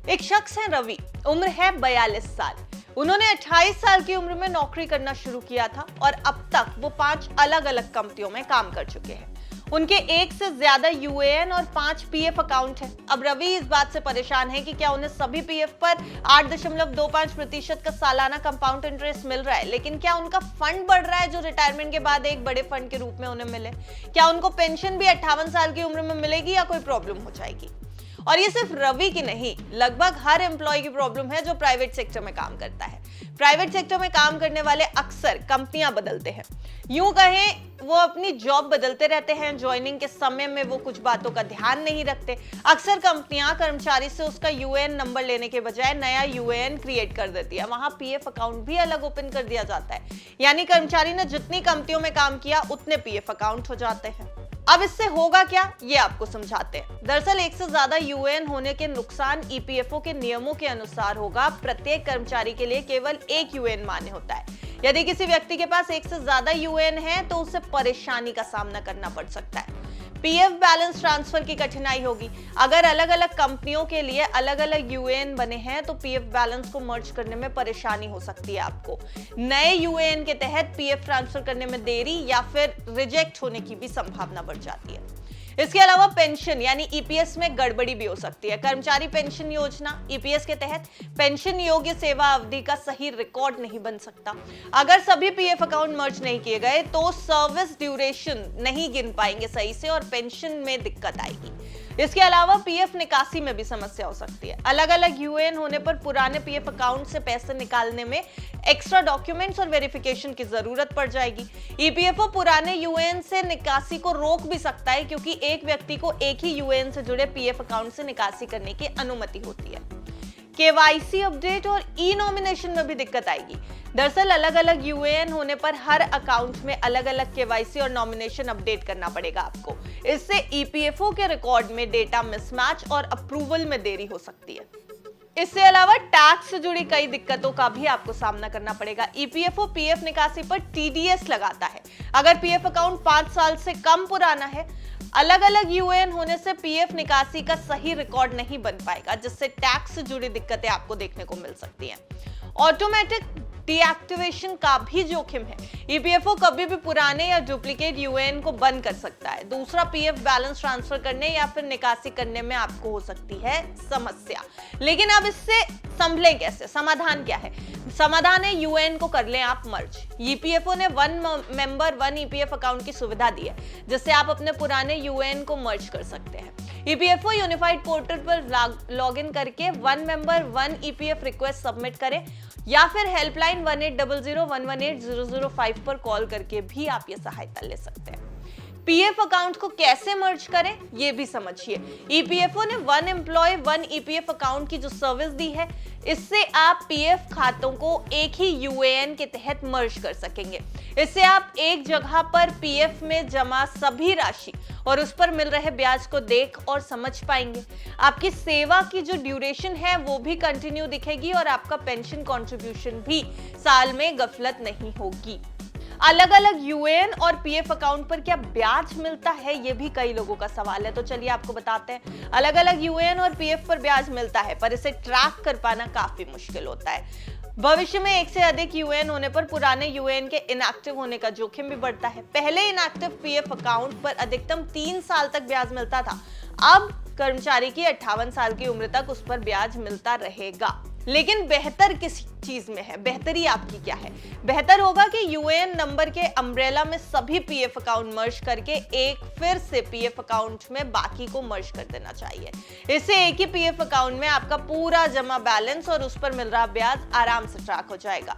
एक शख्स है रवि, उम्र है 42 साल। उन्होंने 28 साल की उम्र में नौकरी करना शुरू किया था और अब तक वो 5 अलग अलग कंपनियों में काम कर चुके हैं। उनके एक से ज्यादा यूएएन और 5 पीएफ अकाउंट हैं। अब रवि इस बात से परेशान है कि क्या उन्हें सभी पीएफ पर 8.25% का सालाना कंपाउंड इंटरेस्ट मिल रहा है, लेकिन क्या उनका फंड बढ़ रहा है जो रिटायरमेंट के बाद एक बड़े फंड के रूप में उन्हें मिले? क्या उनको पेंशन भी 58 साल की उम्र में मिलेगी या कोई प्रॉब्लम हो जाएगी? और ये सिर्फ रवि की नहीं, लगभग हर एम्प्लॉय की प्रॉब्लम है जो प्राइवेट सेक्टर में काम करता है। प्राइवेट सेक्टर में काम करने वाले अक्सर कंपनियां बदलते हैं, यूं कहें वो अपनी जॉब बदलते रहते हैं। ज्वाइनिंग के समय में वो कुछ बातों का ध्यान नहीं रखते। अक्सर कंपनियां कर्मचारी से उसका यूएएन नंबर लेने के बजाय नया यूएएन क्रिएट कर देती है। वहां पीएफ अकाउंट भी अलग ओपन कर दिया जाता है, यानी कर्मचारी ने जितनी कंपनियों में काम किया उतने पीएफ अकाउंट हो जाते हैं। अब इससे होगा क्या, ये आपको समझाते हैं। दरअसल एक से ज्यादा यूएएन होने के नुकसान ईपीएफओ के नियमों के अनुसार होगा। प्रत्येक कर्मचारी के लिए केवल एक यूएएन मान्य होता है। यदि किसी व्यक्ति के पास एक से ज्यादा यूएएन है तो उसे परेशानी का सामना करना पड़ सकता है। पीएफ बैलेंस ट्रांसफर की कठिनाई होगी। अगर अलग अलग कंपनियों के लिए अलग अलग यूएएन बने हैं तो पीएफ बैलेंस को मर्ज करने में परेशानी हो सकती है आपको। नए यूएएन के तहत पीएफ ट्रांसफर करने में देरी या फिर रिजेक्ट होने की भी संभावना बढ़ जाती है। इसके अलावा पेंशन यानी ईपीएस में गड़बड़ी भी हो सकती है। कर्मचारी पेंशन योजना ईपीएस के तहत पेंशन योग्य सेवा अवधि का सही रिकॉर्ड नहीं बन सकता। अगर सभी पीएफ अकाउंट मर्ज नहीं किए गए तो सर्विस ड्यूरेशन नहीं गिन पाएंगे सही से और पेंशन में दिक्कत आएगी। इसके अलावा पीएफ निकासी में भी समस्या हो सकती है। अलग अलग यूएएन होने पर पुराने पीएफ अकाउंट से पैसे निकालने में एक्स्ट्रा डॉक्यूमेंट्स और वेरिफिकेशन की जरूरत पड़ जाएगी। ईपीएफओ पुराने यूएएन से निकासी को रोक भी सकता है, क्योंकि एक व्यक्ति को एक ही यूएएन से जुड़े पीएफ अकाउंट से निकासी करने की अनुमति होती है। केवाईसी अपडेट और ई नॉमिनेशन में भी दिक्कत आएगी। दरअसल अलग अलग यूएएन होने पर हर अकाउंट में अलग अलग केवाईसी और नॉमिनेशन अपडेट करना पड़ेगा आपको। इससे ईपीएफओ के रिकॉर्ड में डेटा मिसमैच और अप्रूवल में देरी हो सकती है। इससे अलावा टैक्स से जुड़ी कई दिक्कतों का भी आपको सामना करना पड़ेगा। ईपीएफओ पीएफ निकासी पर टीडीएस लगाता है। अगर पीएफ अकाउंट 5 साल से कम पुराना है, अलग अलग यूएएन होने से पीएफ निकासी का सही रिकॉर्ड नहीं बन पाएगा, जिससे टैक्स से जुड़ी दिक्कतें आपको देखने को मिल सकती हैं। ऑटोमेटिक डीएक्टिवेशन का भी जोखिम है। ईपीएफओ कभी भी पुराने या डुप्लीकेट यूएएन को बंद कर सकता है। दूसरा पीएफ बैलेंस ट्रांसफर करने या फिर निकासी करने में आपको हो सकती है समस्या। लेकिन अब इससे संभलें कैसे? समाधान क्या है? समाधान है यूएएन को कर लें आप मर्ज। ईपीएफओ ने 1 मेंबर 1 ईपीएफ अकाउंट की सुविधा दी है, जिससे आप अपने पुराने यूएएन को मर्ज कर सकते हैं। ईपीएफओ यूनिफाइड पोर्टल पर लॉगिन करके 1 मेंबर 1 ईपीएफ रिक्वेस्ट सबमिट करें या फिर हेल्पलाइन 1800-118-005 पर कॉल करके भी आप ये सहायता ले सकते हैं। पीएफ अकाउंट को कैसे मर्ज करें ये भी समझिए। ईपीएफओ ने 1 एम्प्लॉय 1 ईपीएफ अकाउंट की जो सर्विस दी है, इससे आप पीएफ खातों को एक ही यूएएन के तहत मर्ज कर सकेंगे। इससे आप एक जगह पर पीएफ में जमा सभी राशि और उस पर मिल रहे ब्याज को देख और समझ पाएंगे। आपकी सेवा की जो ड्यूरेशन है वो भी कंटिन्यू दिखेगी और आपका पेंशन कंट्रीब्यूशन भी साल में गफलत नहीं होगी। अलग अलग यूएएन और पीएफ अकाउंट पर क्या ब्याज मिलता है, ये भी कई लोगों का सवाल है, तो चलिए आपको बताते हैं। अलग अलग यूएएन और पीएफ पर ब्याज मिलता है, पर इसे ट्रैक कर पाना काफी मुश्किल होता है। भविष्य में एक से अधिक यूएएन होने पर पुराने यूएएन के इनएक्टिव होने का जोखिम भी बढ़ता है। पहले इनएक्टिव पीएफ अकाउंट पर अधिकतम 3 साल तक ब्याज मिलता था। अब कर्मचारी की 58 साल की उम्र तक उस पर ब्याज मिलता रहेगा। लेकिन बेहतर किस चीज में है? बेहतरी आपकी क्या है? बेहतर होगा कि यूएएन नंबर के अम्ब्रेला में सभी पीएफ अकाउंट मर्ज करके एक फिर से पीएफ अकाउंट में बाकी को मर्ज कर देना चाहिए। इससे एक ही पीएफ अकाउंट में आपका पूरा जमा बैलेंस और उस पर मिल रहा ब्याज आराम से ट्रैक हो जाएगा।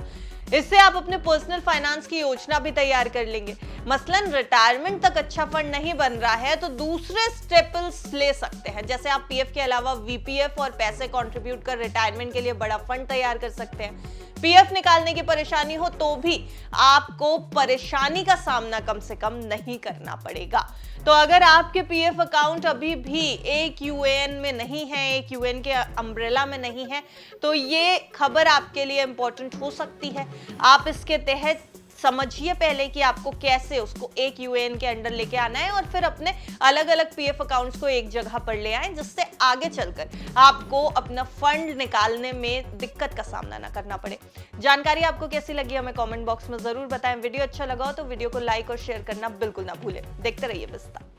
इससे आप अपने पर्सनल फाइनेंस की योजना भी तैयार कर लेंगे। मसलन रिटायरमेंट तक अच्छा फंड नहीं बन रहा है तो दूसरे स्टेपल्स ले सकते हैं, जैसे आप पीएफ के अलावा वीपीएफ और पैसे कंट्रीब्यूट कर रिटायरमेंट के लिए बड़ा फंड तैयार कर सकते हैं। पीएफ निकालने की परेशानी हो तो भी आपको परेशानी का सामना कम से कम नहीं करना पड़ेगा। तो अगर आपके पीएफ अकाउंट अभी भी एक यूएएन में नहीं है, एक यूएएन के अम्ब्रेला में नहीं है, तो ये खबर आपके लिए इंपॉर्टेंट हो सकती है। आप इसके तहत समझिए पहले कि आपको कैसे उसको एक यूएएन के अंडर लेके आना है और फिर अपने अलग अलग पीएफ अकाउंट्स को एक जगह पर ले आए, जिससे आगे चलकर आपको अपना फंड निकालने में दिक्कत का सामना ना करना पड़े। जानकारी आपको कैसी लगी हमें कमेंट बॉक्स में जरूर बताएं। वीडियो अच्छा लगा हो तो वीडियो को लाइक और शेयर करना बिल्कुल ना भूलें। देखते रहिए विस्तार।